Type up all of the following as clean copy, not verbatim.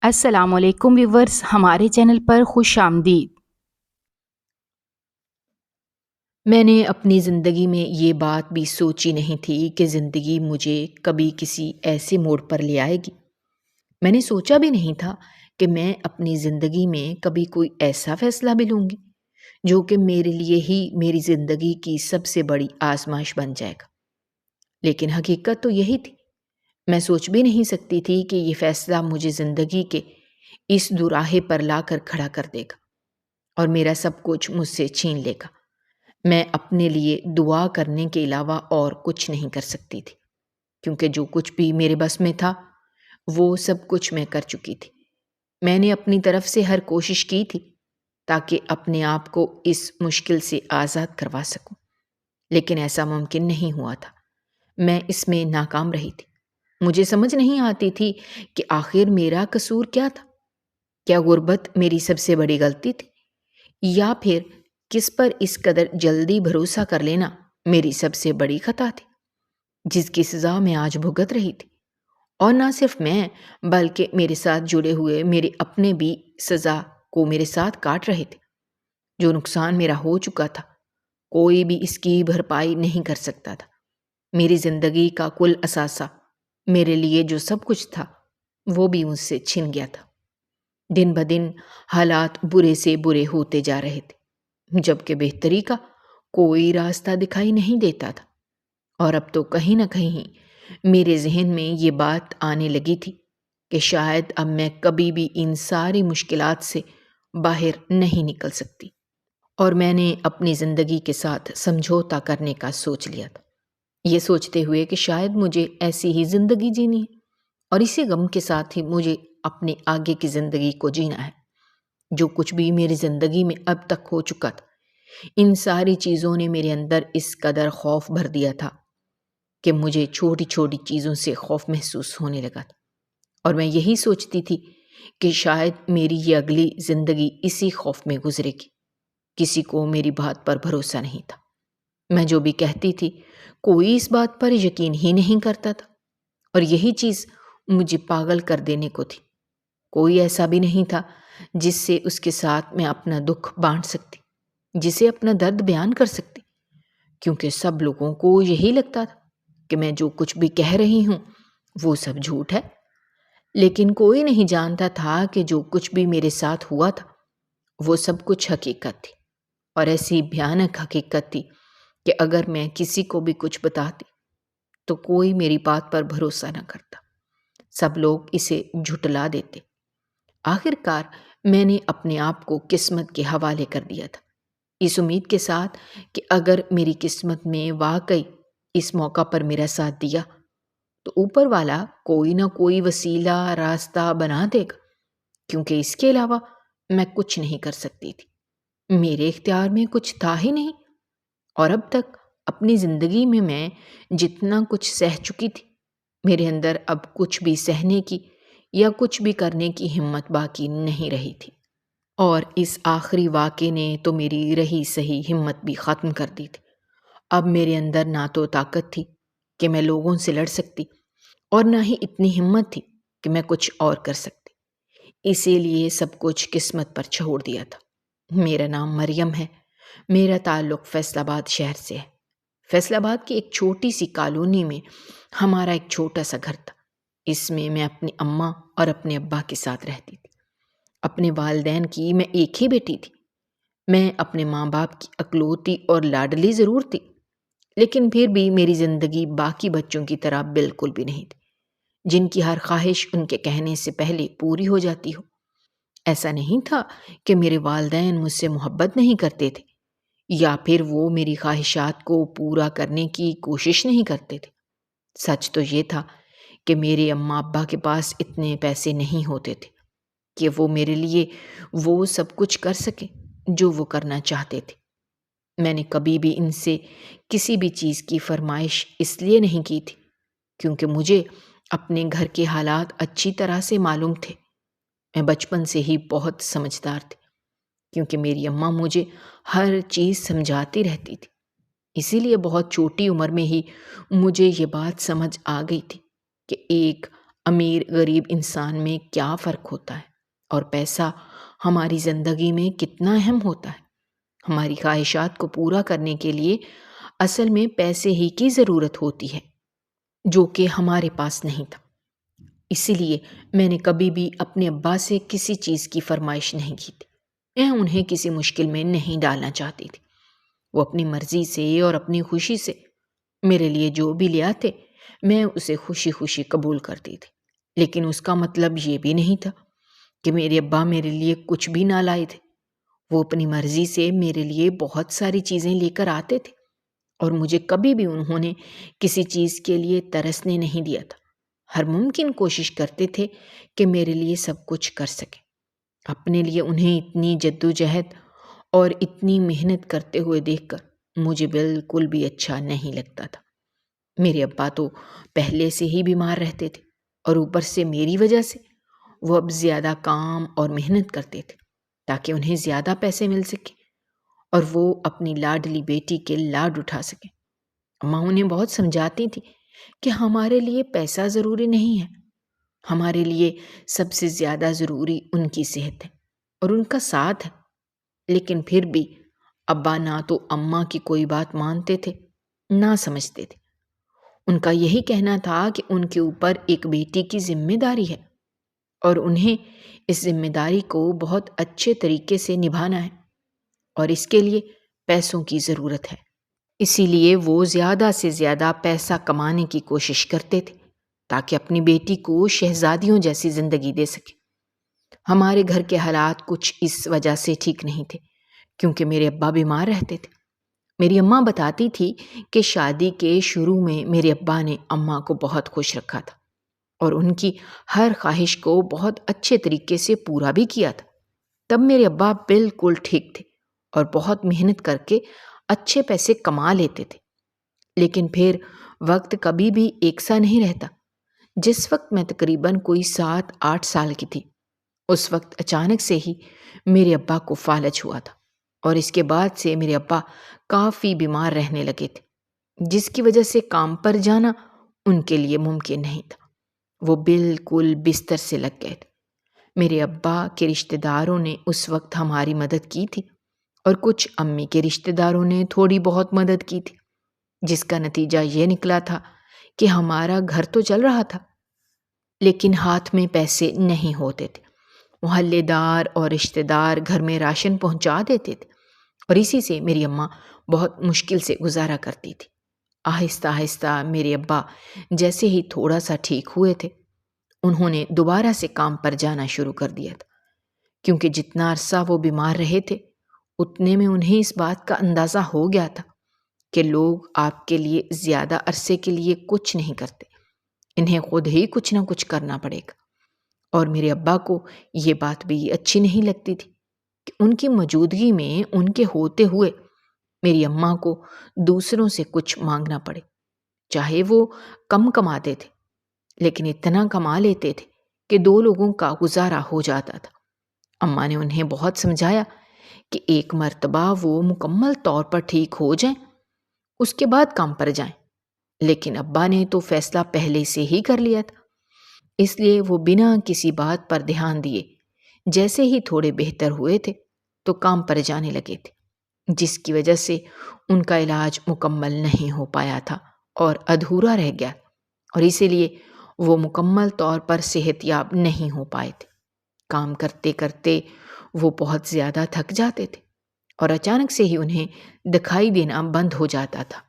السلام علیکم ویورز، ہمارے چینل پر خوش آمدید۔ میں نے اپنی زندگی میں یہ بات بھی سوچی نہیں تھی کہ زندگی مجھے کبھی کسی ایسے موڑ پر لے آئے گی۔ میں نے سوچا بھی نہیں تھا کہ میں اپنی زندگی میں کبھی کوئی ایسا فیصلہ بھی لوں گی جو کہ میرے لیے ہی میری زندگی کی سب سے بڑی آزمائش بن جائے گا۔ لیکن حقیقت تو یہی تھی۔ میں سوچ بھی نہیں سکتی تھی کہ یہ فیصلہ مجھے زندگی کے اس دوراہے پر لا کر کھڑا کر دے گا اور میرا سب کچھ مجھ سے چھین لے گا۔ میں اپنے لیے دعا کرنے کے علاوہ اور کچھ نہیں کر سکتی تھی، کیونکہ جو کچھ بھی میرے بس میں تھا وہ سب کچھ میں کر چکی تھی۔ میں نے اپنی طرف سے ہر کوشش کی تھی تاکہ اپنے آپ کو اس مشکل سے آزاد کروا سکوں، لیکن ایسا ممکن نہیں ہوا تھا۔ میں اس میں ناکام رہی تھی۔ مجھے سمجھ نہیں آتی تھی کہ آخر میرا قصور کیا تھا۔ کیا غربت میری سب سے بڑی غلطی تھی، یا پھر کس پر اس قدر جلدی بھروسہ کر لینا میری سب سے بڑی خطا تھی، جس کی سزا میں آج بھگت رہی تھی؟ اور نہ صرف میں بلکہ میرے ساتھ جڑے ہوئے میرے اپنے بھی سزا کو میرے ساتھ کاٹ رہے تھے۔ جو نقصان میرا ہو چکا تھا کوئی بھی اس کی بھرپائی نہیں کر سکتا تھا۔ میری زندگی کا کل اثاثہ، میرے لیے جو سب کچھ تھا، وہ بھی مجھ سے چھن گیا تھا۔ دن بدن حالات برے سے برے ہوتے جا رہے تھے، جبکہ بہتری کا کوئی راستہ دکھائی نہیں دیتا تھا۔ اور اب تو کہیں نہ کہیں میرے ذہن میں یہ بات آنے لگی تھی کہ شاید اب میں کبھی بھی ان ساری مشکلات سے باہر نہیں نکل سکتی، اور میں نے اپنی زندگی کے ساتھ سمجھوتا کرنے کا سوچ لیا تھا، یہ سوچتے ہوئے کہ شاید مجھے ایسی ہی زندگی جینی ہے اور اسی غم کے ساتھ ہی مجھے اپنے آگے کی زندگی کو جینا ہے۔ جو کچھ بھی میری زندگی میں اب تک ہو چکا تھا، ان ساری چیزوں نے میرے اندر اس قدر خوف بھر دیا تھا کہ مجھے چھوٹی چھوٹی چیزوں سے خوف محسوس ہونے لگا تھا، اور میں یہی سوچتی تھی کہ شاید میری یہ اگلی زندگی اسی خوف میں گزرے گی۔ کسی کو میری بات پر بھروسہ نہیں تھا۔ میں جو بھی کہتی تھی کوئی اس بات پر یقین ہی نہیں کرتا تھا، اور یہی چیز مجھے پاگل کر دینے کو تھی۔ کوئی ایسا بھی نہیں تھا جس سے اس کے ساتھ میں اپنا دکھ بانٹ سکتی، جسے اپنا درد بیان کر سکتی، کیونکہ سب لوگوں کو یہی لگتا تھا کہ میں جو کچھ بھی کہہ رہی ہوں وہ سب جھوٹ ہے۔ لیکن کوئی نہیں جانتا تھا کہ جو کچھ بھی میرے ساتھ ہوا تھا وہ سب کچھ حقیقت تھی، اور ایسی بھیانک حقیقت تھی کہ اگر میں کسی کو بھی کچھ بتاتی تو کوئی میری بات پر بھروسہ نہ کرتا، سب لوگ اسے جھٹلا دیتے۔ آخر کار میں نے اپنے آپ کو قسمت کے حوالے کر دیا تھا، اس امید کے ساتھ کہ اگر میری قسمت میں واقعی اس موقع پر میرا ساتھ دیا تو اوپر والا کوئی نہ کوئی وسیلہ راستہ بنا دے گا، کیونکہ اس کے علاوہ میں کچھ نہیں کر سکتی تھی۔ میرے اختیار میں کچھ تھا ہی نہیں، اور اب تک اپنی زندگی میں جتنا کچھ سہ چکی تھی، میرے اندر اب کچھ بھی سہنے کی یا کچھ بھی کرنے کی ہمت باقی نہیں رہی تھی۔ اور اس آخری واقعے نے تو میری رہی سہی ہمت بھی ختم کر دی تھی۔ اب میرے اندر نہ تو طاقت تھی کہ میں لوگوں سے لڑ سکتی، اور نہ ہی اتنی ہمت تھی کہ میں کچھ اور کر سکتی۔ اسی لیے سب کچھ قسمت پر چھوڑ دیا تھا۔ میرا نام مریم ہے، میرا تعلق فیصل آباد شہر سے ہے۔ فیصل آباد کی ایک چھوٹی سی کالونی میں ہمارا ایک چھوٹا سا گھر تھا۔ اس میں اپنی اماں اور اپنے ابا کے ساتھ رہتی تھی۔ اپنے والدین کی میں ایک ہی بیٹی تھی۔ میں اپنے ماں باپ کی اکلوتی اور لاڈلی ضرور تھی، لیکن پھر بھی میری زندگی باقی بچوں کی طرح بالکل بھی نہیں تھی، جن کی ہر خواہش ان کے کہنے سے پہلے پوری ہو جاتی ہو۔ ایسا نہیں تھا کہ میرے والدین مجھ سے محبت نہیں کرتے تھے، یا پھر وہ میری خواہشات کو پورا کرنے کی کوشش نہیں کرتے تھے۔ سچ تو یہ تھا کہ میرے اماں ابا کے پاس اتنے پیسے نہیں ہوتے تھے کہ وہ میرے لیے وہ سب کچھ کر سکیں جو وہ کرنا چاہتے تھے۔ میں نے کبھی بھی ان سے کسی بھی چیز کی فرمائش اس لیے نہیں کی تھی کیونکہ مجھے اپنے گھر کے حالات اچھی طرح سے معلوم تھے۔ میں بچپن سے ہی بہت سمجھدار تھی، کیونکہ میری اماں مجھے ہر چیز سمجھاتی رہتی تھی۔ اسی لیے بہت چھوٹی عمر میں ہی مجھے یہ بات سمجھ آ گئی تھی کہ ایک امیر غریب انسان میں کیا فرق ہوتا ہے اور پیسہ ہماری زندگی میں کتنا اہم ہوتا ہے۔ ہماری خواہشات کو پورا کرنے کے لیے اصل میں پیسے ہی کی ضرورت ہوتی ہے، جو کہ ہمارے پاس نہیں تھا۔ اسی لیے میں نے کبھی بھی اپنے ابا سے کسی چیز کی فرمائش نہیں کی تھی۔ میں انہیں کسی مشکل میں نہیں ڈالنا چاہتی تھی۔ وہ اپنی مرضی سے اور اپنی خوشی سے میرے لیے جو بھی لے آتے میں اسے خوشی خوشی قبول کرتی تھی، لیکن اس کا مطلب یہ بھی نہیں تھا کہ میرے ابا میرے لیے کچھ بھی نہ لائے تھے۔ وہ اپنی مرضی سے میرے لیے بہت ساری چیزیں لے کر آتے تھے اور مجھے کبھی بھی انہوں نے کسی چیز کے لیے ترسنے نہیں دیا تھا۔ ہر ممکن کوشش کرتے تھے کہ میرے لیے سب کچھ کر سکیں۔ اپنے لیے انہیں اتنی جدوجہد اور اتنی محنت کرتے ہوئے دیکھ کر مجھے بالکل بھی اچھا نہیں لگتا تھا۔ میرے ابا تو پہلے سے ہی بیمار رہتے تھے اور اوپر سے میری وجہ سے وہ اب زیادہ کام اور محنت کرتے تھے تاکہ انہیں زیادہ پیسے مل سکیں اور وہ اپنی لاڈلی بیٹی کے لاڈ اٹھا سکیں۔ اماں انہیں بہت سمجھاتی تھی کہ ہمارے لیے پیسہ ضروری نہیں ہے، ہمارے لیے سب سے زیادہ ضروری ان کی صحت ہے اور ان کا ساتھ ہے۔ لیکن پھر بھی ابا نہ تو اماں کی کوئی بات مانتے تھے نہ سمجھتے تھے۔ ان کا یہی کہنا تھا کہ ان کے اوپر ایک بیٹی کی ذمہ داری ہے اور انہیں اس ذمہ داری کو بہت اچھے طریقے سے نبھانا ہے اور اس کے لیے پیسوں کی ضرورت ہے۔ اسی لیے وہ زیادہ سے زیادہ پیسہ کمانے کی کوشش کرتے تھے تاکہ اپنی بیٹی کو شہزادیوں جیسی زندگی دے سکے۔ ہمارے گھر کے حالات کچھ اس وجہ سے ٹھیک نہیں تھے کیونکہ میرے ابا بیمار رہتے تھے۔ میری اماں بتاتی تھی کہ شادی کے شروع میں میرے ابا نے اماں کو بہت خوش رکھا تھا اور ان کی ہر خواہش کو بہت اچھے طریقے سے پورا بھی کیا تھا۔ تب میرے ابا بالکل ٹھیک تھے اور بہت محنت کر کے اچھے پیسے کما لیتے تھے، لیکن پھر وقت کبھی بھی ایک سا نہیں رہتا۔ جس وقت میں تقریباً کوئی 7-8 سال کی تھی، اس وقت اچانک سے ہی میرے ابا کو فالج ہوا تھا اور اس کے بعد سے میرے ابا کافی بیمار رہنے لگے تھے، جس کی وجہ سے کام پر جانا ان کے لیے ممکن نہیں تھا۔ وہ بالکل بستر سے لگ گئے تھے۔ میرے ابا کے رشتہ داروں نے اس وقت ہماری مدد کی تھی اور کچھ امی کے رشتہ داروں نے تھوڑی بہت مدد کی تھی، جس کا نتیجہ یہ نکلا تھا کہ ہمارا گھر تو چل رہا تھا لیکن ہاتھ میں پیسے نہیں ہوتے تھے۔ محلے دار اور رشتہ دار گھر میں راشن پہنچا دیتے تھے اور اسی سے میری اماں بہت مشکل سے گزارا کرتی تھی۔ آہستہ آہستہ میرے ابا جیسے ہی تھوڑا سا ٹھیک ہوئے تھے، انہوں نے دوبارہ سے کام پر جانا شروع کر دیا تھا، کیونکہ جتنا عرصہ وہ بیمار رہے تھے اتنے میں انہیں اس بات کا اندازہ ہو گیا تھا کہ لوگ آپ کے لیے زیادہ عرصے کے لیے کچھ نہیں کرتے، انہیں خود ہی کچھ نہ کچھ کرنا پڑے گا۔ اور میرے ابا کو یہ بات بھی اچھی نہیں لگتی تھی کہ ان کی موجودگی میں ان کے ہوتے ہوئے میری اماں کو دوسروں سے کچھ مانگنا پڑے، چاہے وہ کم کماتے تھے لیکن اتنا کما لیتے تھے کہ 2 لوگوں کا گزارا ہو جاتا تھا۔ اماں نے انہیں بہت سمجھایا کہ ایک مرتبہ وہ مکمل طور پر ٹھیک ہو جائیں، اس کے بعد کام پر جائیں، لیکن ابا نے تو فیصلہ پہلے سے ہی کر لیا تھا، اس لیے وہ بنا کسی بات پر دھیان دیے جیسے ہی تھوڑے بہتر ہوئے تھے تو کام پر جانے لگے تھے، جس کی وجہ سے ان کا علاج مکمل نہیں ہو پایا تھا اور ادھورا رہ گیا اور اسی لیے وہ مکمل طور پر صحت یاب نہیں ہو پائے تھے۔ کام کرتے کرتے وہ بہت زیادہ تھک جاتے تھے اور اچانک سے ہی انہیں دکھائی دینا بند ہو جاتا تھا۔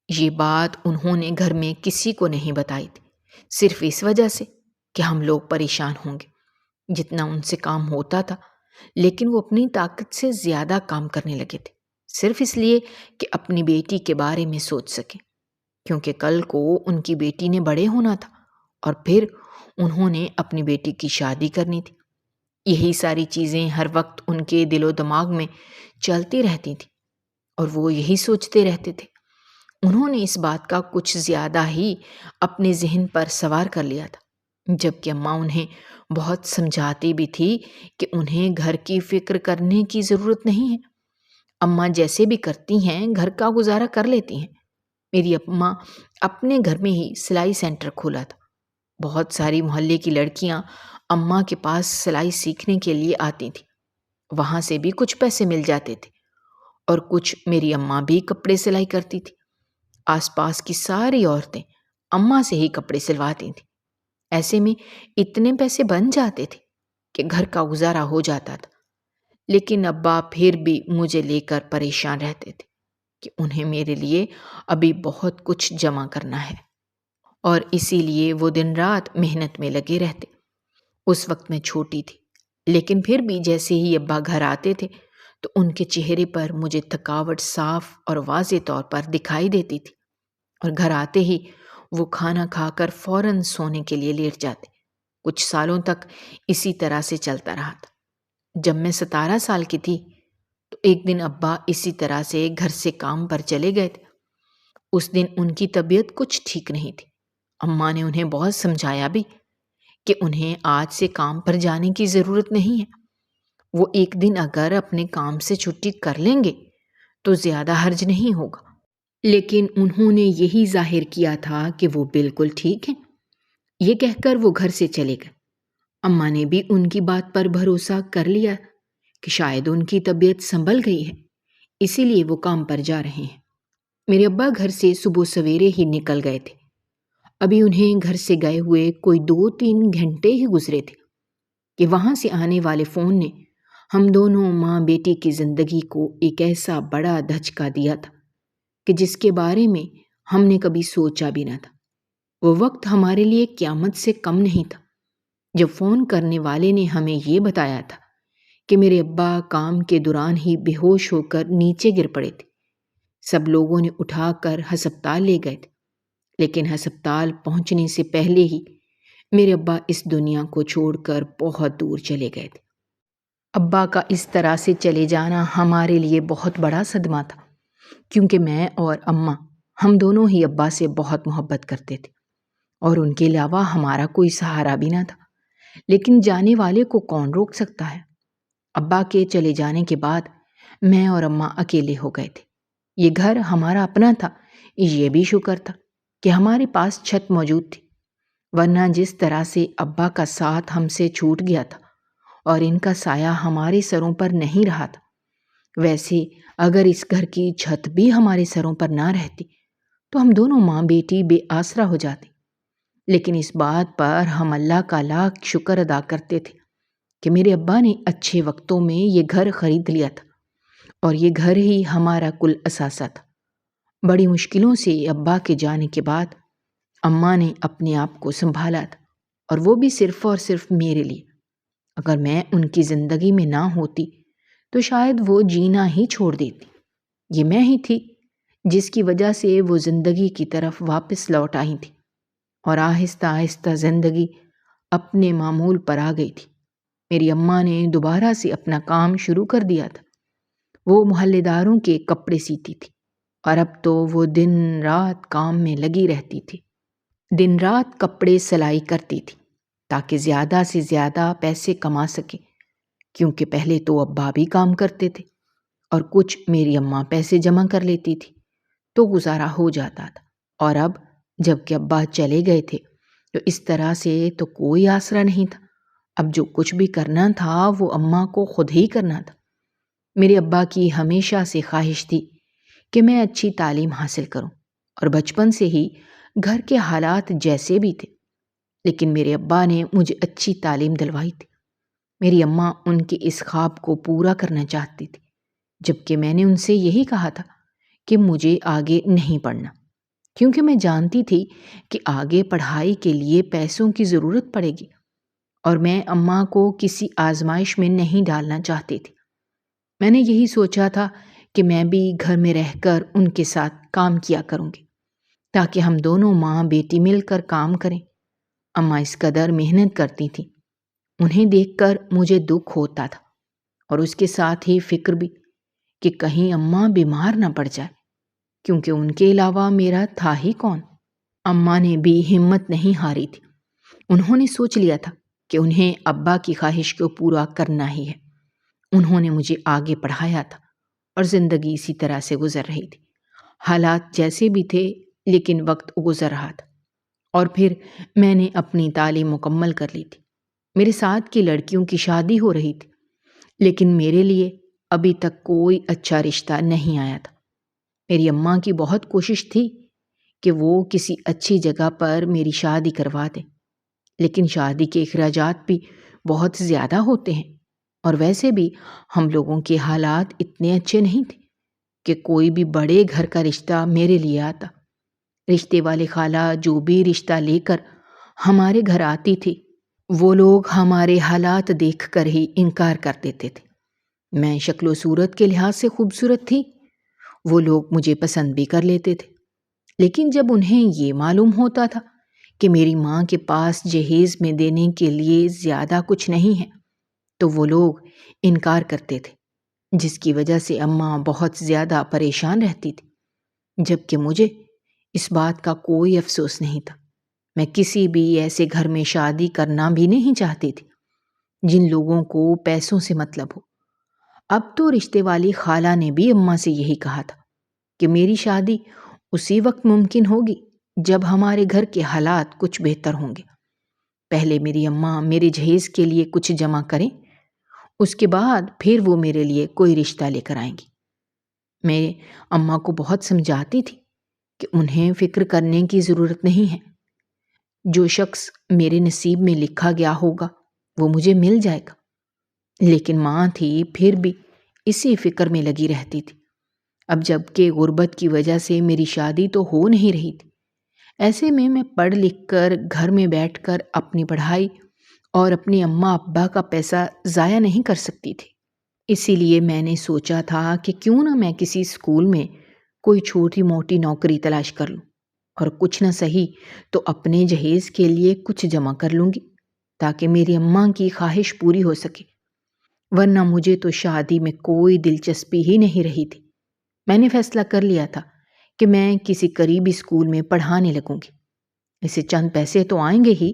یہ بات انہوں نے گھر میں کسی کو نہیں بتائی تھی، صرف اس وجہ سے کہ ہم لوگ پریشان ہوں گے۔ جتنا ان سے کام ہوتا تھا لیکن وہ اپنی طاقت سے زیادہ کام کرنے لگے تھے، صرف اس لیے کہ اپنی بیٹی کے بارے میں سوچ سکیں، کیونکہ کل کو ان کی بیٹی نے بڑے ہونا تھا اور پھر انہوں نے اپنی بیٹی کی شادی کرنی تھی۔ یہی ساری چیزیں ہر وقت ان کے دل و دماغ میں چلتی رہتی تھیں اور وہ یہی سوچتے رہتے تھے۔ انہوں نے اس بات کا کچھ زیادہ ہی اپنے ذہن پر سوار کر لیا تھا، جبکہ اماں انہیں بہت سمجھاتی بھی تھی کہ انہیں گھر کی فکر کرنے کی ضرورت نہیں ہے، اماں جیسے بھی کرتی ہیں گھر کا گزارا کر لیتی ہیں۔ میری اماں اپنے گھر میں ہی سلائی سینٹر کھولا تھا، بہت ساری محلے کی لڑکیاں اماں کے پاس سلائی سیکھنے کے لیے آتی تھیں۔ وہاں سے بھی کچھ پیسے مل جاتے تھے، اور کچھ میری اماں بھی کپڑے سلائی کرتی تھی۔ آس پاس کی ساری عورتیں اماں سے ہی کپڑے سلواتی تھیں۔ ایسے میں اتنے پیسے بن جاتے تھے کہ گھر کا گزارا ہو جاتا تھا۔ لیکن ابا پھر بھی مجھے لے کر پریشان رہتے تھے کہ انہیں میرے لیے ابھی بہت کچھ جمع کرنا ہے، اور اسی لیے وہ دن رات محنت میں لگے رہتے۔ اس وقت میں چھوٹی تھی، لیکن پھر بھی جیسے ہی ابا گھر آتے تھے تو ان کے چہرے پر مجھے تھکاوٹ صاف اور واضح طور پر دکھائی دیتی تھی، اور گھر آتے ہی وہ کھانا کھا کر فوراً سونے کے لیے لیٹ جاتے۔ کچھ سالوں تک اسی طرح سے چلتا رہا تھا۔ جب میں 17 سال کی تھی تو ایک دن ابا اسی طرح سے گھر سے کام پر چلے گئے تھے۔ اس دن ان کی طبیعت کچھ ٹھیک نہیں تھی۔ اماں نے انہیں بہت سمجھایا بھی کہ انہیں آج سے کام پر جانے کی ضرورت نہیں ہے۔ وہ ایک دن اگر اپنے کام سے چھٹی کر لیں گے تو زیادہ حرج نہیں ہوگا، لیکن انہوں نے یہی ظاہر کیا تھا کہ وہ بالکل ٹھیک ہیں۔ یہ کہہ کر وہ گھر سے چلے گئے۔ اماں نے بھی ان کی بات پر بھروسہ کر لیا کہ شاید ان کی طبیعت سنبھل گئی ہے، اسی لیے وہ کام پر جا رہے ہیں۔ میرے ابا گھر سے صبح سویرے ہی نکل گئے تھے۔ ابھی انہیں گھر سے گئے ہوئے کوئی 2-3 گھنٹے ہی گزرے تھے کہ وہاں سے آنے والے فون نے ہم دونوں ماں بیٹی کی زندگی کو ایک ایسا بڑا دھچکا دیا تھا کہ جس کے بارے میں ہم نے کبھی سوچا بھی نہ تھا۔ وہ وقت ہمارے لیے قیامت سے کم نہیں تھا جب فون کرنے والے نے ہمیں یہ بتایا تھا کہ میرے ابا کام کے دوران ہی بے ہوش ہو کر نیچے گر پڑے تھے۔ سب لوگوں نے اٹھا کر ہسپتال لے گئے تھے، لیکن ہسپتال پہنچنے سے پہلے ہی میرے ابا اس دنیا کو چھوڑ کر بہت دور چلے گئے تھے۔ ابا کا اس طرح سے چلے جانا ہمارے لیے بہت بڑا صدمہ تھا، کیونکہ میں اور اماں ہم دونوں ہی ابا سے بہت محبت کرتے تھے، اور ان کے علاوہ ہمارا کوئی سہارا بھی نہ تھا۔ لیکن جانے والے کو کون روک سکتا ہے؟ ابا کے چلے جانے کے بعد میں اور اماں اکیلے ہو گئے تھے۔ یہ گھر ہمارا اپنا تھا، یہ بھی شکر تھا کہ ہمارے پاس چھت موجود تھی، ورنہ جس طرح سے ابا کا ساتھ ہم سے چھوٹ گیا تھا اور ان کا سایہ ہمارے سروں پر نہیں رہا تھا، ویسے اگر اس گھر کی چھت بھی ہمارے سروں پر نہ رہتی تو ہم دونوں ماں بیٹی بے آسرا ہو جاتے۔ لیکن اس بات پر ہم اللہ کا لاکھ شکر ادا کرتے تھے کہ میرے ابا نے اچھے وقتوں میں یہ گھر خرید لیا تھا، اور یہ گھر ہی ہمارا کل اثاثہ تھا۔ بڑی مشکلوں سے ابا کے جانے کے بعد اماں نے اپنے آپ کو سنبھالا تھا، اور وہ بھی صرف اور صرف میرے لیے۔ اگر میں ان کی زندگی میں نہ ہوتی تو شاید وہ جینا ہی چھوڑ دیتی۔ یہ میں ہی تھی جس کی وجہ سے وہ زندگی کی طرف واپس لوٹ آئی تھی، اور آہستہ آہستہ زندگی اپنے معمول پر آ گئی تھی۔ میری اماں نے دوبارہ سے اپنا کام شروع کر دیا تھا۔ وہ محلے داروں کے کپڑے سیتی تھی، اور اب تو وہ دن رات کام میں لگی رہتی تھی۔ دن رات کپڑے سلائی کرتی تھی تاکہ زیادہ سے زیادہ پیسے کما سکے، کیونکہ پہلے تو ابا بھی کام کرتے تھے اور کچھ میری اماں پیسے جمع کر لیتی تھی تو گزارا ہو جاتا تھا۔ اور اب جب کہ ابا چلے گئے تھے تو اس طرح سے تو کوئی آسرا نہیں تھا۔ اب جو کچھ بھی کرنا تھا وہ اماں کو خود ہی کرنا تھا۔ میرے ابا کی ہمیشہ سے خواہش تھی کہ میں اچھی تعلیم حاصل کروں، اور بچپن سے ہی گھر کے حالات جیسے بھی تھے، لیکن میرے ابا نے مجھے اچھی تعلیم دلوائی تھی۔ میری اماں ان کے اس خواب کو پورا کرنا چاہتی تھی، جبکہ میں نے ان سے یہی کہا تھا کہ مجھے آگے نہیں پڑھنا، کیونکہ میں جانتی تھی کہ آگے پڑھائی کے لیے پیسوں کی ضرورت پڑے گی، اور میں اماں کو کسی آزمائش میں نہیں ڈالنا چاہتی تھی۔ میں نے یہی سوچا تھا کہ میں بھی گھر میں رہ کر ان کے ساتھ کام کیا کروں گی، تاکہ ہم دونوں ماں بیٹی مل کر کام کریں۔ اماں اس قدر محنت کرتی تھیں، انہیں دیکھ کر مجھے دکھ ہوتا تھا، اور اس کے ساتھ ہی فکر بھی کہ کہیں اماں بیمار نہ پڑ جائے، کیونکہ ان کے علاوہ میرا تھا ہی کون۔ اماں نے بھی ہمت نہیں ہاری تھی۔ انہوں نے سوچ لیا تھا کہ انہیں ابا کی خواہش کو پورا کرنا ہی ہے۔ انہوں نے مجھے آگے پڑھایا تھا، اور زندگی اسی طرح سے گزر رہی تھی۔ حالات جیسے بھی تھے، لیکن وقت گزر رہا تھا، اور پھر میں نے اپنی تعلیم مکمل کر لی تھی۔ میرے ساتھ کی لڑکیوں کی شادی ہو رہی تھی، لیکن میرے لیے ابھی تک کوئی اچھا رشتہ نہیں آیا تھا۔ میری اماں کی بہت کوشش تھی کہ وہ کسی اچھی جگہ پر میری شادی کروا دیں، لیکن شادی کے اخراجات بھی بہت زیادہ ہوتے ہیں، اور ویسے بھی ہم لوگوں کے حالات اتنے اچھے نہیں تھے کہ کوئی بھی بڑے گھر کا رشتہ میرے لیے آتا۔ رشتے والے خالہ جو بھی رشتہ لے کر ہمارے گھر آتی تھی، وہ لوگ ہمارے حالات دیکھ کر ہی انکار کر دیتے تھے۔ میں شکل و صورت کے لحاظ سے خوبصورت تھی، وہ لوگ مجھے پسند بھی کر لیتے تھے، لیکن جب انہیں یہ معلوم ہوتا تھا کہ میری ماں کے پاس جہیز میں دینے کے لیے زیادہ کچھ نہیں ہے تو وہ لوگ انکار کرتے تھے، جس کی وجہ سے اماں بہت زیادہ پریشان رہتی تھی، جبکہ مجھے اس بات کا کوئی افسوس نہیں تھا۔ میں کسی بھی ایسے گھر میں شادی کرنا بھی نہیں چاہتی تھی جن لوگوں کو پیسوں سے مطلب ہو۔ اب تو رشتے والی خالہ نے بھی اماں سے یہی کہا تھا کہ میری شادی اسی وقت ممکن ہوگی جب ہمارے گھر کے حالات کچھ بہتر ہوں گے۔ پہلے میری اماں میرے جہیز کے لیے کچھ جمع کریں، اس کے بعد پھر وہ میرے لیے کوئی رشتہ لے کر آئیں گی۔ میں اماں کو بہت سمجھاتی تھی کہ انہیں فکر کرنے کی ضرورت نہیں ہے، جو شخص میرے نصیب میں لکھا گیا ہوگا وہ مجھے مل جائے گا، لیکن ماں تھی پھر بھی اسی فکر میں لگی رہتی تھی۔ اب جب کہ غربت کی وجہ سے میری شادی تو ہو نہیں رہی تھی، ایسے میں پڑھ لکھ کر گھر میں بیٹھ کر اپنی پڑھائی اور اپنی اماں ابا کا پیسہ ضائع نہیں کر سکتی تھی۔ اسی لیے میں نے سوچا تھا کہ کیوں نہ میں کسی اسکول میں کوئی چھوٹی موٹی نوکری تلاش کر لوں، اور کچھ نہ صحیح تو اپنے جہیز کے لیے کچھ جمع کر لوں گی تاکہ میری اماں کی خواہش پوری ہو سکے، ورنہ مجھے تو شادی میں کوئی دلچسپی ہی نہیں رہی تھی۔ میں نے فیصلہ کر لیا تھا کہ میں کسی قریبی اسکول میں پڑھانے لگوں گی، اسے چند پیسے تو آئیں گے ہی۔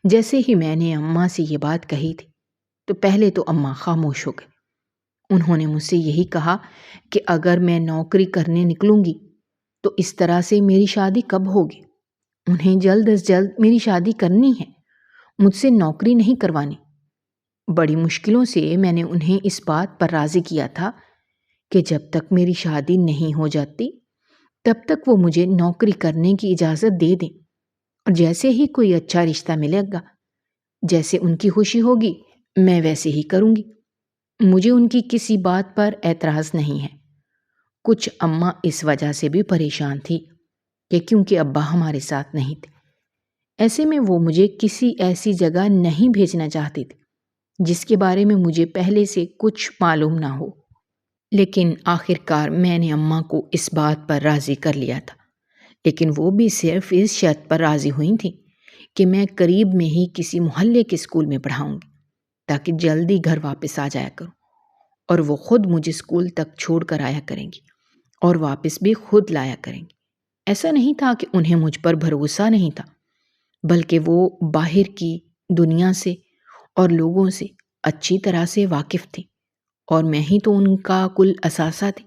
جیسے ہی میں نے اماں سے یہ بات کہی تھی تو پہلے تو اماں خاموش ہو گئے۔ انہوں نے مجھ سے یہی کہا کہ اگر میں نوکری کرنے نکلوں گی تو اس طرح سے میری شادی کب ہوگی؟ انہیں جلد از جلد میری شادی کرنی ہے، مجھ سے نوکری نہیں کروانی۔ بڑی مشکلوں سے میں نے انہیں اس بات پر راضی کیا تھا کہ جب تک میری شادی نہیں ہو جاتی تب تک وہ مجھے نوکری کرنے کی اجازت دے دیں، اور جیسے ہی کوئی اچھا رشتہ ملے گا، جیسے ان کی خوشی ہوگی میں ویسے ہی کروں گی۔ مجھے ان کی کسی بات پر اعتراض نہیں ہے۔ کچھ اماں اس وجہ سے بھی پریشان تھی کہ کیونکہ ابا ہمارے ساتھ نہیں تھے، ایسے میں وہ مجھے کسی ایسی جگہ نہیں بھیجنا چاہتی تھی جس کے بارے میں مجھے پہلے سے کچھ معلوم نہ ہو۔ لیکن آخر کار میں نے اماں کو اس بات پر راضی کر لیا تھا، لیکن وہ بھی صرف اس شرط پر راضی ہوئی تھیں کہ میں قریب میں ہی کسی محلے کے اسکول میں پڑھاؤں گی تاکہ جلدی گھر واپس آ جایا کروں، اور وہ خود مجھے اسکول تک چھوڑ کر آیا کریں گی اور واپس بھی خود لایا کریں گی۔ ایسا نہیں تھا کہ انہیں مجھ پر بھروسہ نہیں تھا، بلکہ وہ باہر کی دنیا سے اور لوگوں سے اچھی طرح سے واقف تھی، اور میں ہی تو ان کا کل اثاثہ تھی۔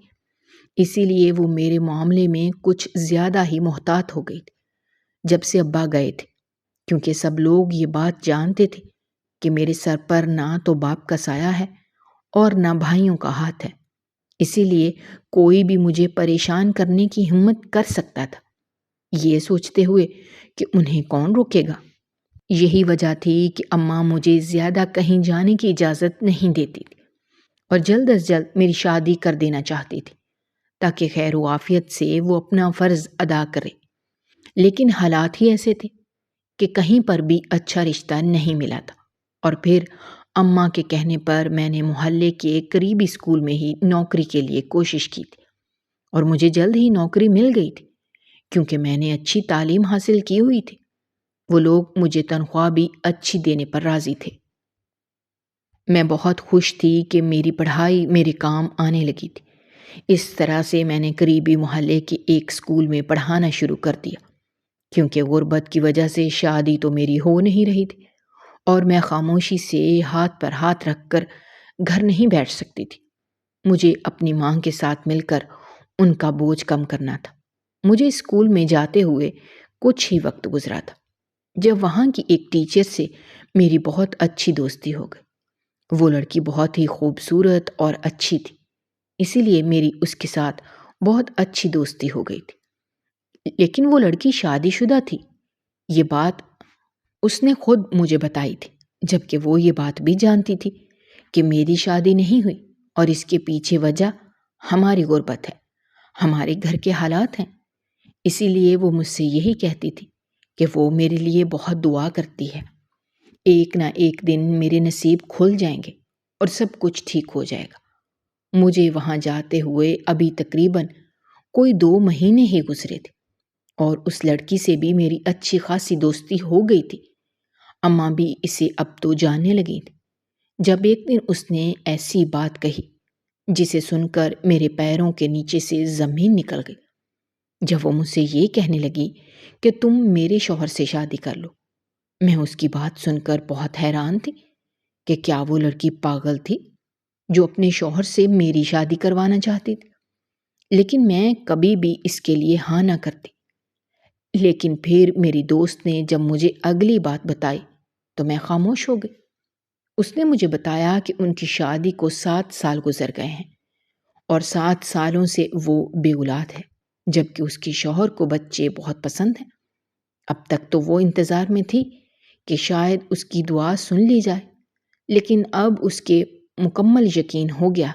اسی لیے وہ میرے معاملے میں کچھ زیادہ ہی محتاط ہو گئی تھی جب سے ابا گئے تھے، کیونکہ سب لوگ یہ بات جانتے تھے کہ میرے سر پر نہ تو باپ کا سایہ ہے اور نہ بھائیوں کا ہاتھ ہے، اسی لیے کوئی بھی مجھے پریشان کرنے کی ہمت کر سکتا تھا، یہ سوچتے ہوئے کہ انہیں کون روکے گا۔ یہی وجہ تھی کہ اماں مجھے زیادہ کہیں جانے کی اجازت نہیں دیتی تھی اور جلد از جلد میری شادی کر دینا چاہتی تھی تاکہ خیر و عافیت سے وہ اپنا فرض ادا کرے۔ لیکن حالات ہی ایسے تھے کہ کہیں پر بھی اچھا رشتہ نہیں ملا تھا، اور پھر اماں کے کہنے پر میں نے محلے کے قریبی اسکول میں ہی نوکری کے لیے کوشش کی تھی، اور مجھے جلد ہی نوکری مل گئی تھی کیونکہ میں نے اچھی تعلیم حاصل کی ہوئی تھی۔ وہ لوگ مجھے تنخواہ بھی اچھی دینے پر راضی تھے۔ میں بہت خوش تھی کہ میری پڑھائی میرے کام آنے لگی تھی۔ اس طرح سے میں نے قریبی محلے کے ایک اسکول میں پڑھانا شروع کر دیا، کیونکہ غربت کی وجہ سے شادی تو میری ہو نہیں رہی تھی اور میں خاموشی سے ہاتھ پر ہاتھ رکھ کر گھر نہیں بیٹھ سکتی تھی۔ مجھے اپنی ماں کے ساتھ مل کر ان کا بوجھ کم کرنا تھا۔ مجھے اسکول میں جاتے ہوئے کچھ ہی وقت گزرا تھا جب وہاں کی ایک ٹیچر سے میری بہت اچھی دوستی ہو گئی۔ وہ لڑکی بہت ہی خوبصورت اور اچھی تھی، اسی لیے میری اس کے ساتھ بہت اچھی دوستی ہو گئی تھی۔ لیکن وہ لڑکی شادی شدہ تھی، یہ بات اس نے خود مجھے بتائی تھی، جبکہ وہ یہ بات بھی جانتی تھی کہ میری شادی نہیں ہوئی، اور اس کے پیچھے وجہ ہماری غربت ہے، ہمارے گھر کے حالات ہیں۔ اسی لیے وہ مجھ سے یہی کہتی تھی کہ وہ میرے لیے بہت دعا کرتی ہے، ایک نہ ایک دن میرے نصیب کھل جائیں گے اور سب کچھ ٹھیک ہو جائے گا۔ مجھے وہاں جاتے ہوئے ابھی تقریباً کوئی 2 مہینے ہی گزرے تھے، اور اس لڑکی سے بھی میری اچھی خاصی دوستی ہو گئی تھی۔ اماں بھی اسے اب تو جاننے لگی تھی، جب ایک دن اس نے ایسی بات کہی جسے سن کر میرے پیروں کے نیچے سے زمین نکل گئی۔ جب وہ مجھ سے یہ کہنے لگی کہ تم میرے شوہر سے شادی کر لو، میں اس کی بات سن کر بہت حیران تھی کہ کیا وہ لڑکی پاگل تھی جو اپنے شوہر سے میری شادی کروانا چاہتی تھی؟ لیکن میں کبھی بھی اس کے لیے ہاں نہ کرتی۔ لیکن پھر میری دوست نے جب مجھے اگلی بات بتائی تو میں خاموش ہو گئی۔ اس نے مجھے بتایا کہ ان کی شادی کو 7 سال گزر گئے ہیں، اور 7 سالوں سے وہ بے اولاد ہے، جبکہ اس کے شوہر کو بچے بہت پسند ہیں۔ اب تک تو وہ انتظار میں تھی کہ شاید اس کی دعا سن لی جائے، لیکن اب اس کے مکمل یقین ہو گیا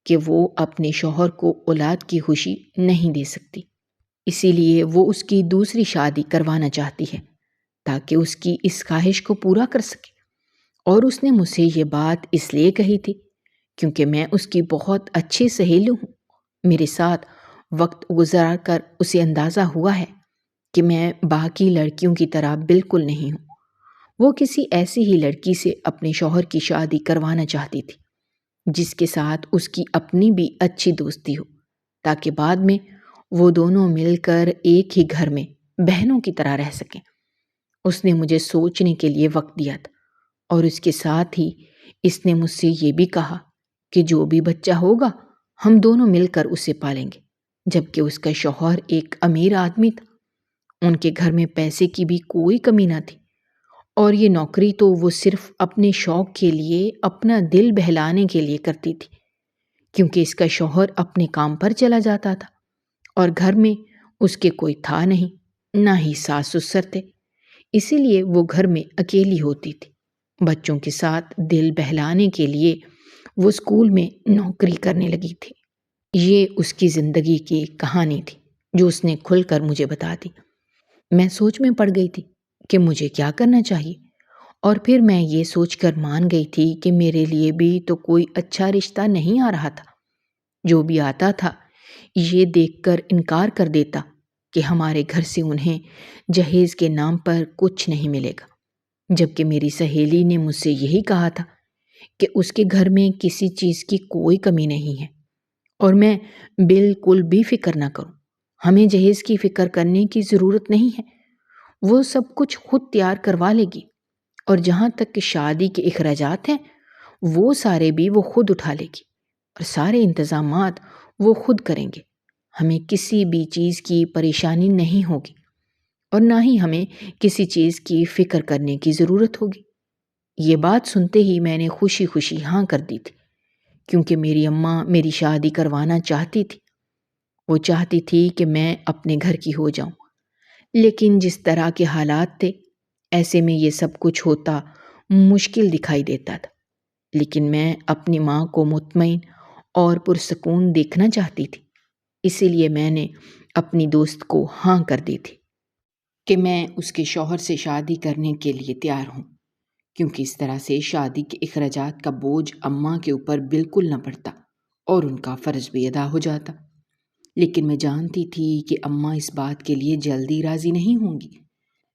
کہ وہ اپنے شوہر کو اولاد کی خوشی نہیں دے سکتی، اسی لیے وہ اس کی دوسری شادی کروانا چاہتی ہے تاکہ اس کی اس خواہش کو پورا کر سکے۔ اور اس نے مجھ سے یہ بات اس لیے کہی تھی کیونکہ میں اس کی بہت اچھی سہیلی ہوں۔ میرے ساتھ وقت گزار کر اسے اندازہ ہوا ہے کہ میں باقی لڑکیوں کی طرح بالکل نہیں ہوں۔ وہ کسی ایسی ہی لڑکی سے اپنے شوہر کی شادی کروانا چاہتی تھی جس کے ساتھ اس کی اپنی بھی اچھی دوستی ہو، تاکہ بعد میں وہ دونوں مل کر ایک ہی گھر میں بہنوں کی طرح رہ سکیں۔ اس نے مجھے سوچنے کے لیے وقت دیا تھا، اور اس کے ساتھ ہی اس نے مجھ سے یہ بھی کہا کہ جو بھی بچہ ہوگا ہم دونوں مل کر اسے پالیں گے، جبکہ اس کا شوہر ایک امیر آدمی تھا۔ ان کے گھر میں پیسے کی بھی کوئی کمی نہ تھی، اور یہ نوکری تو وہ صرف اپنے شوق کے لیے، اپنا دل بہلانے کے لیے کرتی تھی، کیونکہ اس کا شوہر اپنے کام پر چلا جاتا تھا، اور گھر میں اس کے کوئی تھا نہیں، نہ ہی ساس سسر تھے، اسی لیے وہ گھر میں اکیلی ہوتی تھی۔ بچوں کے ساتھ دل بہلانے کے لیے وہ اسکول میں نوکری کرنے لگی تھی۔ یہ اس کی زندگی کی کہانی تھی جو اس نے کھل کر مجھے بتا دی۔ میں سوچ میں پڑ گئی تھی کہ مجھے کیا کرنا چاہیے، اور پھر میں یہ سوچ کر مان گئی تھی کہ میرے لیے بھی تو کوئی اچھا رشتہ نہیں آ رہا تھا۔ جو بھی آتا تھا یہ دیکھ کر انکار کر دیتا کہ ہمارے گھر سے انہیں جہیز کے نام پر کچھ نہیں ملے گا، جبکہ میری سہیلی نے مجھ سے یہی کہا تھا کہ اس کے گھر میں کسی چیز کی کوئی کمی نہیں ہے، اور میں بالکل بھی فکر نہ کروں، ہمیں جہیز کی فکر کرنے کی ضرورت نہیں ہے، وہ سب کچھ خود تیار کروا لے گی، اور جہاں تک کہ شادی کے اخراجات ہیں وہ سارے بھی وہ خود اٹھا لے گی، اور سارے انتظامات وہ خود کریں گے، ہمیں کسی بھی چیز کی پریشانی نہیں ہوگی، اور نہ ہی ہمیں کسی چیز کی فکر کرنے کی ضرورت ہوگی۔ یہ بات سنتے ہی میں نے خوشی خوشی ہاں کر دی تھی، کیونکہ میری اماں میری شادی کروانا چاہتی تھی۔ وہ چاہتی تھی کہ میں اپنے گھر کی ہو جاؤں، لیکن جس طرح کے حالات تھے ایسے میں یہ سب کچھ ہوتا مشکل دکھائی دیتا تھا، لیکن میں اپنی ماں کو مطمئن اور پرسکون دیکھنا چاہتی تھی، اسی لیے میں نے اپنی دوست کو ہاں کر دی تھی کہ میں اس کے شوہر سے شادی کرنے کے لیے تیار ہوں، کیونکہ اس طرح سے شادی کے اخراجات کا بوجھ اماں کے اوپر بالکل نہ پڑتا اور ان کا فرض بھی ادا ہو جاتا۔ لیکن میں جانتی تھی کہ اماں اس بات کے لیے جلدی راضی نہیں ہوں گی،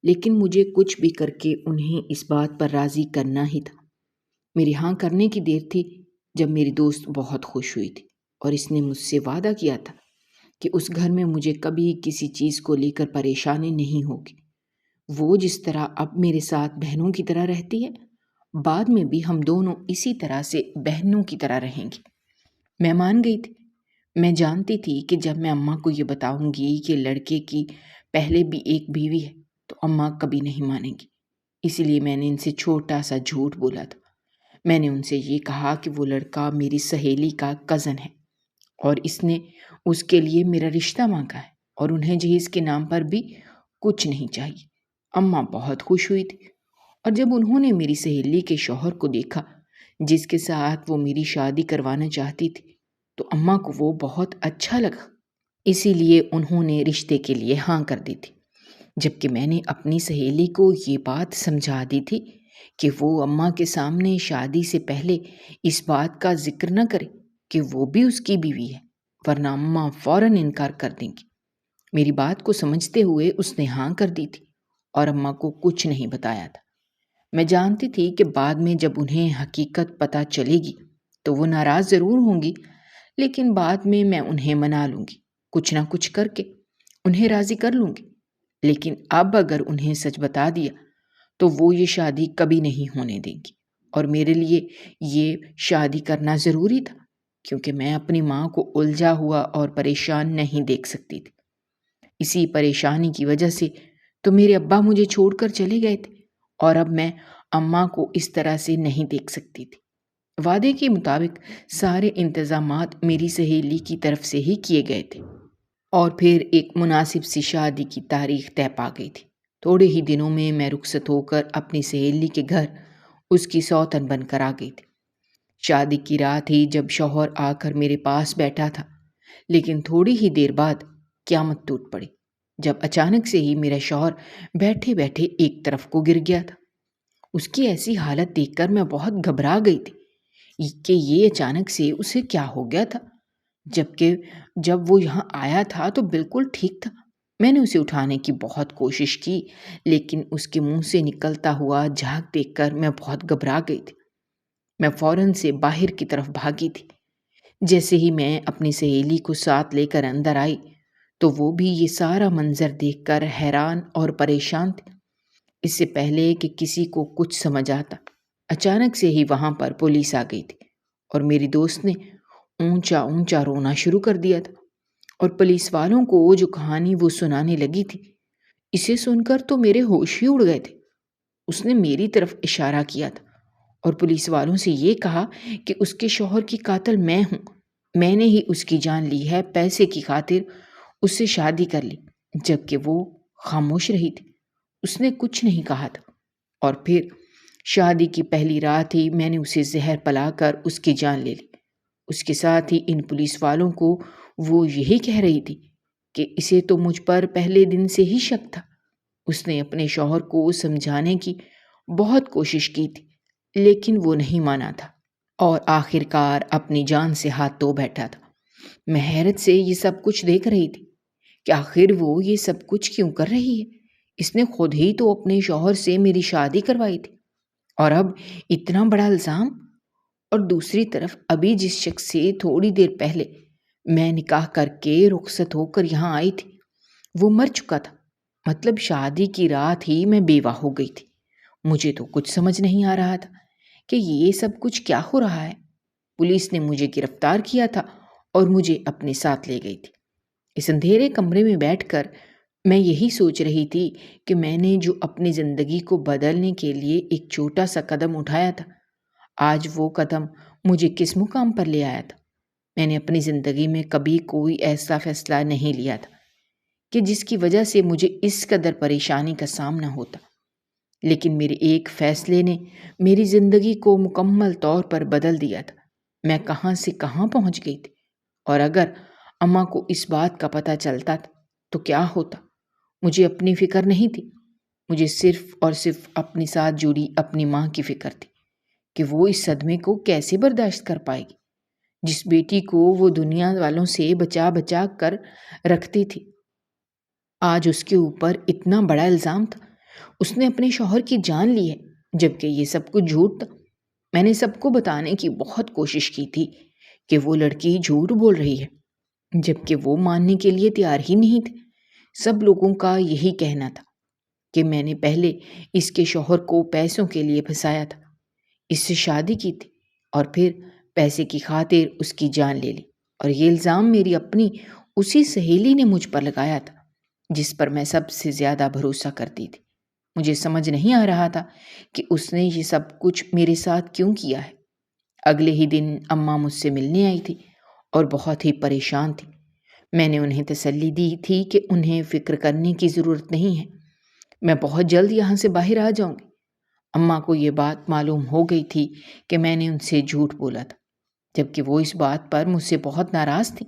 لیکن مجھے کچھ بھی کر کے انہیں اس بات پر راضی کرنا ہی تھا۔ میری ہاں کرنے کی دیر تھی جب میری دوست بہت خوش ہوئی تھی، اور اس نے مجھ سے وعدہ کیا تھا کہ اس گھر میں مجھے کبھی کسی چیز کو لے کر پریشانی نہیں ہوگی۔ وہ جس طرح اب میرے ساتھ بہنوں کی طرح رہتی ہے، بعد میں بھی ہم دونوں اسی طرح سے بہنوں کی طرح رہیں گے۔ میں مان گئی تھی۔ میں جانتی تھی کہ جب میں اماں کو یہ بتاؤں گی کہ لڑکے کی پہلے بھی ایک بیوی ہے تو اماں کبھی نہیں مانیں گی، اسی لیے میں نے ان سے چھوٹا سا جھوٹ بولا تھا۔ میں نے ان سے یہ کہا کہ وہ لڑکا میری سہیلی کا کزن ہے اور اس نے اس کے لیے میرا رشتہ مانگا ہے اور انہیں جہیز کے نام پر بھی کچھ نہیں چاہیے۔ اماں بہت خوش ہوئی تھی، اور جب انہوں نے میری سہیلی کے شوہر کو دیکھا جس کے ساتھ وہ میری شادی کروانا چاہتی تھی تو اماں کو وہ بہت اچھا لگا، اسی لیے انہوں نے رشتے کے لیے ہاں کر دی تھی۔ جبکہ میں نے اپنی سہیلی کو یہ بات سمجھا دی تھی کہ وہ اماں کے سامنے شادی سے پہلے اس بات کا ذکر نہ کرے کہ وہ بھی اس کی بیوی ہے، ورنہ اماں فوراً انکار کر دیں گی۔ میری بات کو سمجھتے ہوئے اس نے ہاں کر دی تھی اور اماں کو کچھ نہیں بتایا تھا۔ میں جانتی تھی کہ بعد میں جب انہیں حقیقت پتہ چلے گی تو وہ ناراض ضرور ہوں گی، لیکن بعد میں انہیں منا لوں گی، کچھ نہ کچھ کر کے انہیں راضی کر لوں گی۔ لیکن اب اگر انہیں سچ بتا دیا تو وہ یہ شادی کبھی نہیں ہونے دیں گی، اور میرے لیے یہ شادی کرنا ضروری تھا، کیونکہ میں اپنی ماں کو الجھا ہوا اور پریشان نہیں دیکھ سکتی تھی۔ اسی پریشانی کی وجہ سے تو میرے ابا مجھے چھوڑ کر چلے گئے تھے، اور اب میں اماں کو اس طرح سے نہیں دیکھ سکتی تھی۔ وعدے کے مطابق سارے انتظامات میری سہیلی کی طرف سے ہی کیے گئے تھے، اور پھر ایک مناسب سی شادی کی تاریخ طے پا گئی تھی۔ تھوڑے ہی دنوں میں رخصت ہو کر اپنی سہیلی کے گھر اس کی سوتن بن کر آ گئی تھی۔ شادی کی رات ہی جب شوہر آ کر میرے پاس بیٹھا تھا، لیکن تھوڑی ہی دیر بعد قیامت ٹوٹ پڑی جب اچانک سے ہی میرا شوہر بیٹھے بیٹھے ایک طرف کو گر گیا تھا۔ اس کی ایسی حالت دیکھ کر میں بہت گھبرا گئی تھی کہ یہ اچانک سے اسے کیا ہو گیا تھا، جبکہ جب وہ یہاں آیا تھا تو بالکل ٹھیک تھا۔ میں نے اسے اٹھانے کی بہت کوشش کی، لیکن اس کے منہ سے نکلتا ہوا جھاگ دیکھ کر میں بہت گھبرا گئی تھی۔ میں فوراً سے باہر کی طرف بھاگی تھی۔ جیسے ہی میں اپنی سہیلی کو ساتھ لے کر اندر آئی تو وہ بھی یہ سارا منظر دیکھ کر حیران اور پریشان تھی۔ اس سے پہلے کہ کسی کو کچھ سمجھ آتا، اچانک سے ہی وہاں پر پولیس آ گئی تھی، اور میری دوست نے اونچا اونچا رونا شروع کر دیا تھا، اور پولیس والوں کو جو کہانی وہ سنانے لگی تھی، اسے سن کر تو میرے ہوش ہی اڑ گئے تھے۔ اس نے میری طرف اشارہ کیا تھا اور پولیس والوں سے یہ کہا کہ اس کے شوہر کی قاتل میں ہوں، میں نے ہی اس کی جان لی ہے، پیسے کی خاطر اس سے شادی کر لی، جبکہ وہ خاموش رہی تھی، اس نے کچھ نہیں کہا تھا۔ اور پھر شادی کی پہلی رات ہی میں نے اسے زہر پلا کر اس کی جان لے لی۔ اس کے ساتھ ہی ان پولیس والوں کو وہ یہی کہہ رہی تھی کہ اسے تو مجھ پر پہلے دن سے ہی شک تھا۔ اس نے اپنے شوہر کو سمجھانے کی بہت کوشش کی تھی، لیکن وہ نہیں مانا تھا، اور آخر کار اپنی جان سے ہاتھ دھو بیٹھا تھا۔ میں حیرت سے یہ سب کچھ دیکھ رہی تھی کہ آخر وہ یہ سب کچھ کیوں کر رہی ہے۔ اس نے خود ہی تو اپنے شوہر سے میری شادی کروائی تھی، اور اب اتنا بڑا الزام۔ اور دوسری طرف ابھی جس شخص سے تھوڑی دیر پہلے میں نکاح کر کے رخصت ہو کر یہاں آئی تھی، وہ مر چکا تھا۔ مطلب شادی کی رات ہی میں بیوہ ہو گئی تھی۔ مجھے تو کچھ سمجھ نہیں آ رہا تھا کہ یہ سب کچھ کیا ہو رہا ہے۔ پولیس نے مجھے گرفتار کیا تھا اور مجھے اپنے ساتھ لے گئی تھی۔ اس اندھیرے کمرے میں بیٹھ کر میں یہی سوچ رہی تھی کہ میں نے جو اپنی زندگی کو بدلنے کے لیے ایک چھوٹا سا قدم اٹھایا تھا، آج وہ قدم مجھے کس مقام پر لے آیا تھا۔ میں نے اپنی زندگی میں کبھی کوئی ایسا فیصلہ نہیں لیا تھا کہ جس کی وجہ سے مجھے اس قدر پریشانی کا سامنا ہوتا، لیکن میرے ایک فیصلے نے میری زندگی کو مکمل طور پر بدل دیا تھا۔ میں کہاں سے کہاں پہنچ گئی تھی، اور اگر اماں کو اس بات کا پتہ چلتا تھا تو کیا ہوتا۔ مجھے اپنی فکر نہیں تھی، مجھے صرف اور صرف اپنی ساتھ جڑی اپنی ماں کی فکر تھی کہ وہ اس صدمے کو کیسے برداشت کر پائے گی، جس بیٹی کو وہ دنیا والوں سے بچا بچا کر رکھتی تھی۔ آج اس کے اوپر اتنا بڑا الزام تھا، اس نے اپنے شوہر کی جان لی ہے، جبکہ یہ سب کچھ جھوٹ تھا۔ میں نے سب کو بتانے کی بہت کوشش کی تھی کہ وہ لڑکی جھوٹ بول رہی ہے، جبکہ وہ ماننے کے لیے تیار ہی نہیں تھے۔ سب لوگوں کا یہی کہنا تھا کہ میں نے پہلے اس کے شوہر کو پیسوں کے لیے پھنسایا تھا، اس سے شادی کی تھی، اور پھر پیسے کی خاطر اس کی جان لے لی، اور یہ الزام میری اپنی اسی سہیلی نے مجھ پر لگایا تھا۔ جس پر میں سب سے زیادہ بھروسہ کرتی تھی۔ مجھے سمجھ نہیں آ رہا تھا کہ اس نے یہ سب کچھ میرے ساتھ کیوں کیا ہے۔ اگلے ہی دن اماں مجھ سے ملنے آئی تھی اور بہت ہی پریشان تھی۔ میں نے انہیں تسلی دی تھی کہ انہیں فکر کرنے کی ضرورت نہیں ہے، میں بہت جلد یہاں سے باہر آ جاؤں گی۔ اماں کو یہ بات معلوم ہو گئی تھی کہ میں نے ان سے جھوٹ بولا تھا، جبکہ وہ اس بات پر مجھ سے بہت ناراض تھی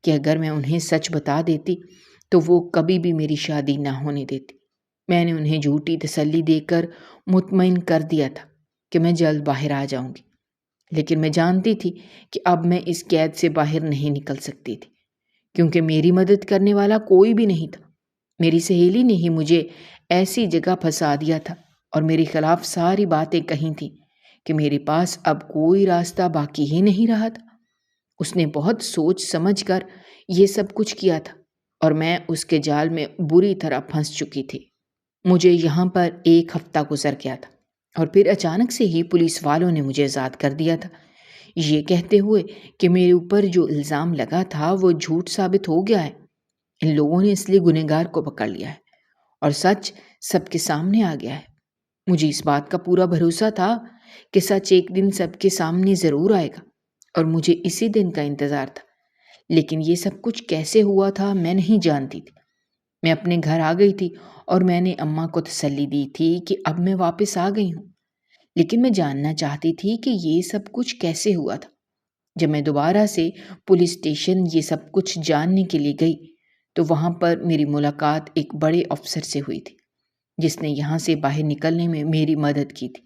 کہ اگر میں انہیں سچ بتا دیتی تو وہ کبھی بھی میری شادی نہ ہونے دیتی۔ میں نے انہیں جھوٹی تسلی دے کر مطمئن کر دیا تھا کہ میں جلد باہر آ جاؤں گی، لیکن میں جانتی تھی کہ اب میں اس قید سے باہر نہیں نکل سکتی تھی، کیونکہ میری مدد کرنے والا کوئی بھی نہیں تھا۔ میری سہیلی نے ہی مجھے ایسی جگہ پھنسا دیا تھا اور میرے خلاف ساری باتیں کہی تھیں کہ میرے پاس اب کوئی راستہ باقی ہی نہیں رہا تھا۔ اس نے بہت سوچ سمجھ کر یہ سب کچھ کیا تھا اور میں اس کے جال میں بری طرح پھنس چکی تھی۔ مجھے یہاں پر 1 ہفتہ گزر گیا تھا اور پھر اچانک سے ہی پولیس والوں نے مجھے آزاد کر دیا تھا، یہ کہتے ہوئے کہ میرے اوپر جو الزام لگا تھا وہ جھوٹ ثابت ہو گیا ہے۔ ان لوگوں نے اصلی گنہگار کو پکڑ لیا ہے اور سچ سب کے سامنے آ گیا ہے۔ مجھے اس بات کا پورا بھروسہ تھا کہ سچ ایک دن سب کے سامنے ضرور آئے گا اور مجھے اسی دن کا انتظار تھا، لیکن یہ سب کچھ کیسے ہوا تھا میں نہیں جانتی تھی۔ میں اپنے گھر آ گئی تھی اور میں نے اماں کو تسلی دی تھی کہ اب میں واپس آ گئی ہوں، لیکن میں جاننا چاہتی تھی کہ یہ سب کچھ کیسے ہوا تھا۔ جب میں دوبارہ سے پولیس اسٹیشن یہ سب کچھ جاننے کے لیے گئی تو وہاں پر میری ملاقات ایک بڑے افسر سے ہوئی تھی، جس نے یہاں سے باہر نکلنے میں میری مدد کی تھی۔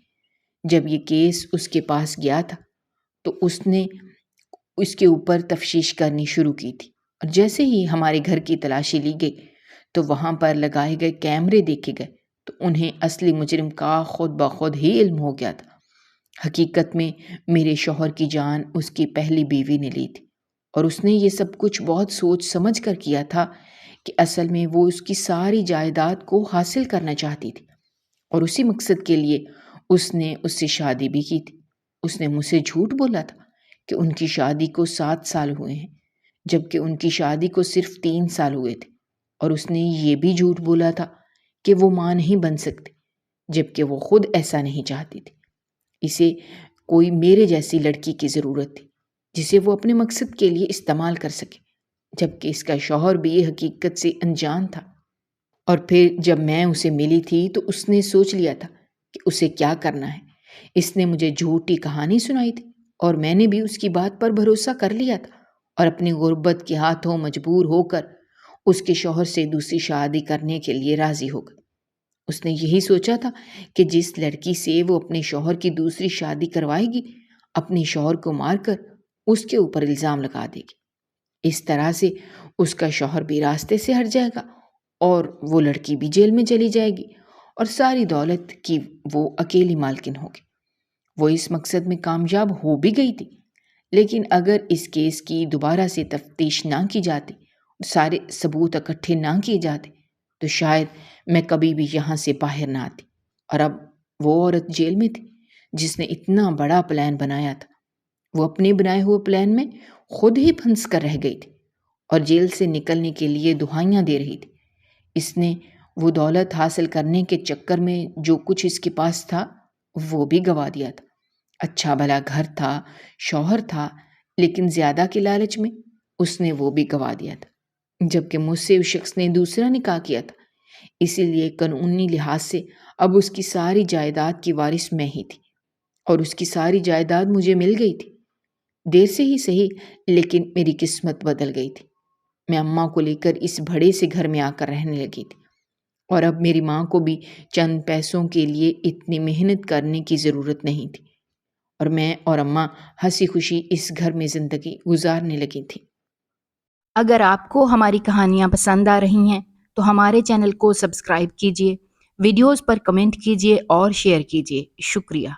جب یہ کیس اس کے پاس گیا تھا تو اس نے اس کے اوپر تفتیش کرنی شروع کی تھی، اور جیسے ہی ہمارے گھر کی تلاشی لی گئی تو وہاں پر لگائے گئے کیمرے دیکھے گئے تو انہیں اصلی مجرم کا خود بخود ہی علم ہو گیا تھا۔ حقیقت میں میرے شوہر کی جان اس کی پہلی بیوی نے لی تھی، اور اس نے یہ سب کچھ بہت سوچ سمجھ کر کیا تھا کہ اصل میں وہ اس کی ساری جائیداد کو حاصل کرنا چاہتی تھی، اور اسی مقصد کے لیے اس نے اس سے شادی بھی کی تھی۔ اس نے مجھ سے جھوٹ بولا تھا کہ ان کی شادی کو 7 سال ہوئے ہیں، جبکہ ان کی شادی کو صرف 3 سال ہوئے تھے، اور اس نے یہ بھی جھوٹ بولا تھا کہ وہ ماں نہیں بن سکتی، جبکہ وہ خود ایسا نہیں چاہتی تھی۔ اسے کوئی میرے جیسی لڑکی کی ضرورت تھی جسے وہ اپنے مقصد کے لیے استعمال کر سکے، جبکہ اس کا شوہر بھی یہ حقیقت سے انجان تھا۔ اور پھر جب میں اسے ملی تھی تو اس نے سوچ لیا تھا کہ اسے کیا کرنا ہے۔ اس نے مجھے جھوٹی کہانی سنائی تھی اور میں نے بھی اس کی بات پر بھروسہ کر لیا تھا، اور اپنی غربت کے ہاتھوں مجبور ہو کر اس کے شوہر سے دوسری شادی کرنے کے لیے راضی ہو گئی۔ اس نے یہی سوچا تھا کہ جس لڑکی سے وہ اپنے شوہر کی دوسری شادی کروائے گی، اپنے شوہر کو مار کر اس کے اوپر الزام لگا دے گی۔ اس طرح سے اس کا شوہر بھی راستے سے ہٹ جائے گا اور وہ لڑکی بھی جیل میں چلی جائے گی، اور ساری دولت کی وہ اکیلی مالکن ہوگی۔ وہ اس مقصد میں کامیاب ہو بھی گئی تھی، لیکن اگر اس کیس کی دوبارہ سے تفتیش نہ کی جاتی، سارے ثبوت اکٹھے نہ کیے جاتے، تو شاید میں کبھی بھی یہاں سے باہر نہ آتی، اور اب وہ عورت جیل میں تھی جس نے اتنا بڑا پلان بنایا تھا۔ وہ اپنے بنائے ہوئے پلان میں خود ہی پھنس کر رہ گئی تھی اور جیل سے نکلنے کے لیے دہائیاں دے رہی تھی۔ اس نے وہ دولت حاصل کرنے کے چکر میں جو کچھ اس کے پاس تھا وہ بھی گوا دیا تھا۔ اچھا بھلا گھر تھا، شوہر تھا، لیکن زیادہ کے لالچ میں اس نے وہ بھی گوا دیا تھا، جبکہ مجھ سے اس شخص نے دوسرا نکاح کیا تھا۔ اسی لیے قانونی لحاظ سے اب اس کی ساری جائیداد کی وارث میں ہی تھی، اور اس کی ساری جائیداد مجھے مل گئی تھی۔ دیر سے ہی صحیح، لیکن میری قسمت بدل گئی تھی۔ میں اماں کو لے کر اس بڑے سے گھر میں آ کر رہنے لگی تھی، اور اب میری ماں کو بھی چند پیسوں کے لیے اتنی محنت کرنے کی ضرورت نہیں تھی، اور میں اور اماں ہنسی خوشی اس گھر میں زندگی گزارنے لگی تھی۔ اگر آپ کو ہماری کہانیاں پسند آ رہی ہیں تو ہمارے چینل کو سبسکرائب کیجیے، ویڈیوز پر کمنٹ کیجیے اور شیئر کیجیے۔ شکریہ۔